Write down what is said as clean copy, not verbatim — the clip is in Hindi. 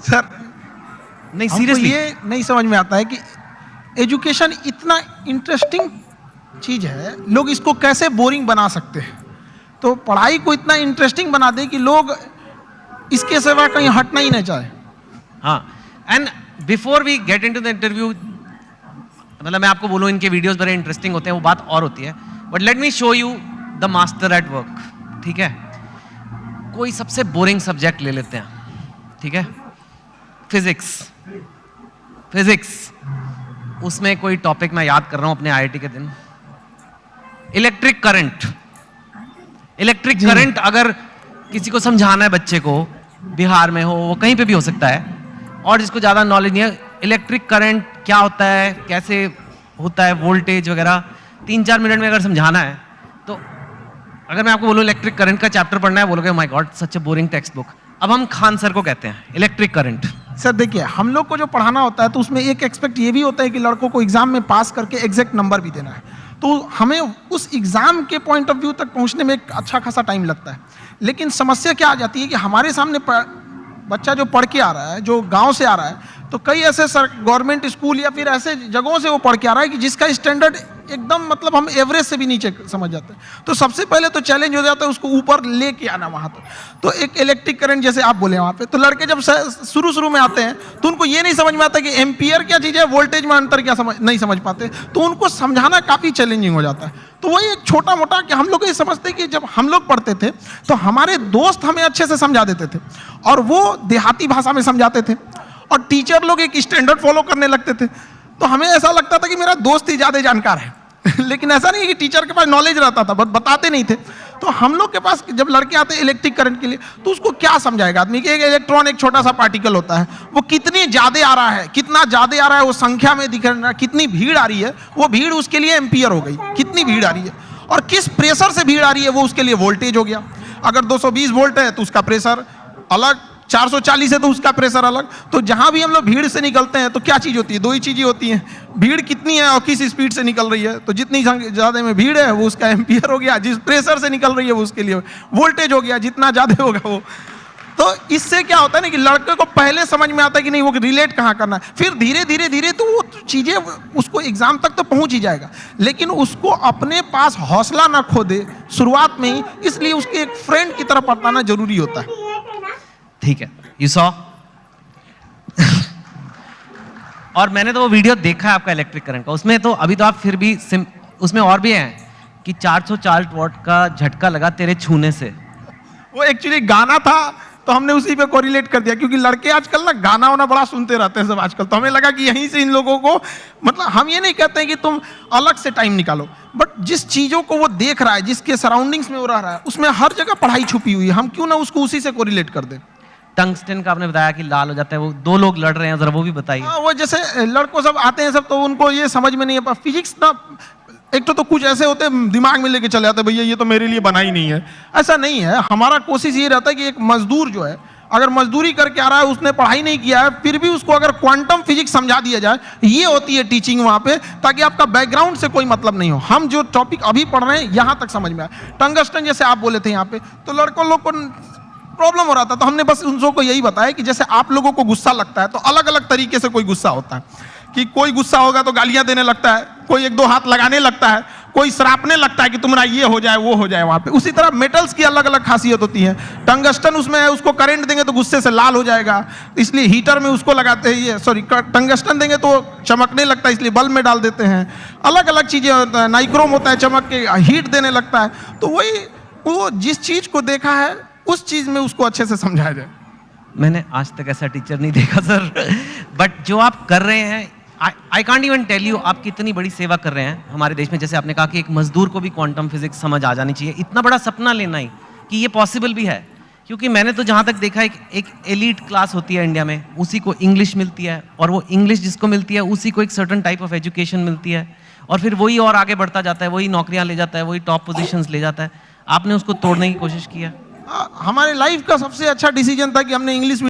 सर नहीं हमको सीरियसली, ये नहीं समझ में आता है कि एजुकेशन इतना इंटरेस्टिंग चीज है, लोग इसको कैसे बोरिंग बना सकते हैं। तो पढ़ाई को इतना इंटरेस्टिंग बना दे कि लोग इसके सिवा कहीं हटना ही नहीं चाहे। हाँ। And before we get into the interview, मतलब मैं आपको बोलूं इनके वीडियोस बड़े इंटरेस्टिंग होते हैं, वो बात और होती है, but let me show you the master at work. ठीक है, कोई सबसे बोरिंग सब्जेक्ट ले लेते हैं, ठीक है, फिजिक्स। फिजिक्स उसमें कोई टॉपिक मैं याद कर रहा हूं अपने आईआईटी के दिन, इलेक्ट्रिक करंट। इलेक्ट्रिक करंट अगर किसी को समझाना है बच्चे को, बिहार में हो, वो कहीं पे भी हो सकता है, और जिसको ज़्यादा नॉलेज नहीं है, इलेक्ट्रिक करंट क्या होता है, कैसे होता है, वोल्टेज वगैरह 3-4 मिनट में अगर समझाना है, तो अगर मैं आपको बोलूँ इलेक्ट्रिक करंट का चैप्टर पढ़ना है, बोलोगे my God such A boring text book. अब हम खान सर को कहते हैं इलेक्ट्रिक करंट। सर देखिए, हम लोग को जो पढ़ाना होता है तो उसमें एक एक्सपेक्ट ये भी होता है कि लड़कों को एग्जाम में पास करके एग्जैक्ट नंबर भी देना है, तो हमें उस एग्जाम के पॉइंट ऑफ व्यू तक पहुंचने में एक अच्छा खासा टाइम लगता है। लेकिन समस्या क्या आ जाती है कि हमारे सामने बच्चा जो पढ़ के आ रहा है, जो गांव से आ रहा है, तो कई ऐसे गवर्नमेंट स्कूल या फिर ऐसे जगहों से वो पढ़ के आ रहा है कि जिसका स्टैंडर्ड एकदम मतलब हम एवरेज से भी नीचे समझ जाते हैं। तो सबसे पहले तो चैलेंज हो जाता है उसको ऊपर लेके आना वहाँ तक। तो एक इलेक्ट्रिक करंट जैसे आप बोले वहाँ पे, तो लड़के जब शुरू में आते हैं तो उनको ये नहीं समझ में आता कि एम्पियर क्या चीज़ है, वोल्टेज में अंतर क्या नहीं समझ पाते, तो उनको समझाना काफ़ी चैलेंजिंग हो जाता है। तो वही एक छोटा मोटा कि हम लोग ये समझते कि जब हम लोग पढ़ते थे तो हमारे दोस्त हमें अच्छे से समझा देते थे और वो देहाती भाषा में समझाते थे, और टीचर लोग एक स्टैंडर्ड फॉलो करने लगते थे। तो हमें ऐसा लगता था कि मेरा दोस्त ही ज़्यादा जानकार है लेकिन ऐसा नहीं है कि टीचर के पास नॉलेज रहता था, बट बताते नहीं थे। तो हम लोग के पास जब लड़के आते हैं इलेक्ट्रिक करंट के लिए, तो उसको क्या समझाएगा आदमी कि एक इलेक्ट्रॉन एक छोटा सा पार्टिकल होता है, वो कितनी ज़्यादा आ रहा है, कितना ज़्यादा आ रहा है, वो संख्या में दिख रहा है, कितनी भीड़ आ रही है, वो भीड़ उसके लिए एम्पियर हो गई, कितनी भीड़ आ रही है, और किस प्रेशर से भीड़ आ रही है वो उसके लिए वोल्टेज हो गया। अगर 220 वोल्ट है तो उसका प्रेशर अलग, 440 है तो उसका प्रेशर अलग। तो जहां भी हम लोग भीड़ से निकलते हैं तो क्या चीज़ होती है, दो ही चीज़ें होती हैं, भीड़ कितनी है और किस स्पीड से निकल रही है। तो जितनी ज़्यादा में भीड़ है वो उसका एम्पियर हो गया, जिस प्रेशर से निकल रही है वो उसके लिए वोल्टेज हो गया, जितना ज़्यादा होगा वो। तो इससे क्या होता है ना कि लड़के को पहले समझ में आता है कि नहीं वो रिलेट कहाँ करना है, फिर धीरे धीरे धीरे तो वो चीज़ें उसको एग्जाम तक तो पहुँच ही जाएगा, लेकिन उसको अपने पास हौसला ना खो दे शुरुआत में ही, इसलिए उसके एक फ्रेंड की तरह पढ़ाना जरूरी होता है। ठीक है, यू सॉ और मैंने तो वो वीडियो देखा है आपका इलेक्ट्रिक करंट का, उसमें तो अभी तो आप फिर भी उसमें और भी हैं कि 440 वॉट का झटका लगा तेरे छूने से। वो एक्चुअली गाना था तो हमने उसी पे कोरिलेट कर दिया, क्योंकि लड़के आजकल ना गाना वाना बड़ा सुनते रहते हैं सब आजकल, तो हमें लगा कि यहीं से इन लोगों को, मतलब हम ये नहीं कहते हैं कि तुम अलग से टाइम निकालो, बट जिस चीज़ों को वो देख रहा है, जिसके सराउंडिंग्स में वो रह रहा है, उसमें हर जगह पढ़ाई छुपी हुई है, हम क्यों ना उसको उसी से कोरिलेट कर दें। टंगस्टन का आपने बताया कि लाल हो जाता है, वो दो लोग लड़ रहे हैं, जरा वो भी बताइए। वो जैसे लड़कों सब आते हैं सब, तो उनको ये समझ में नहीं है फिजिक्स ना, एक तो कुछ ऐसे होते हैं दिमाग में लेके चले आते हैं, भैया ये तो मेरे लिए बना ही नहीं है। ऐसा नहीं है, हमारा कोशिश ये रहता है कि एक मजदूर जो है अगर मजदूरी करके आ रहा है, उसने पढ़ाई नहीं किया है, फिर भी उसको अगर क्वांटम फिजिक्स समझा दिया जाए, ये होती है टीचिंग वहाँ पे, ताकि आपका बैकग्राउंड से कोई मतलब नहीं हो, हम जो टॉपिक अभी पढ़ रहे हैं यहाँ तक समझ में आए। टंगस्टन जैसे आप बोले थे यहाँ पे, तो लड़कों लोग को प्रॉब्लम हो रहा था, तो हमने बस उन सबको यही बताया कि जैसे आप लोगों को गुस्सा लगता है तो अलग अलग तरीके से कोई गुस्सा होता है, कि कोई गुस्सा होगा तो गालियां देने लगता है, कोई एक दो हाथ लगाने लगता है, कोई सरापने लगता है कि तुम्हारा ये हो जाए वो हो जाए वहां पे। उसी तरह मेटल्स की अलग अलग खासियत होती है। टंगस्टन उसमें है, उसको करंट देंगे तो गुस्से से लाल हो जाएगा, इसलिए हीटर में उसको लगाते हैं, ये सॉरी टंगस्टन देंगे तो चमकने लगता है, इसलिए बल्ब में डाल देते हैं। अलग अलग चीजें, नाइक्रोम होता है, चमक के हीट देने लगता है। तो वही वो जिस चीज को देखा है उस चीज में उसको अच्छे से समझाया जाए। मैंने आज तक ऐसा टीचर नहीं देखा सर, बट जो आप कर रहे हैं, I can't even tell you आप कितनी बड़ी सेवा कर रहे हैं हमारे देश में। जैसे आपने कहा कि एक मजदूर को भी क्वांटम फिजिक्स समझ आ जानी चाहिए, इतना बड़ा सपना लेना ही कि ये पॉसिबल भी है। क्योंकि मैंने तो जहाँ तक देखा एक एलीट क्लास होती है इंडिया में, उसी को इंग्लिश मिलती है, और वो इंग्लिश जिसको मिलती है उसी को एक सर्टन टाइप ऑफ एजुकेशन मिलती है, और फिर वही और आगे बढ़ता जाता है, वही नौकरियाँ ले जाता है, वही टॉप पोजीशंस ले जाता है। आपने उसको तोड़ने की कोशिश किया। हमारे लाइफ का सबसे अच्छा डिसीजन था कि हमने इंग्लिश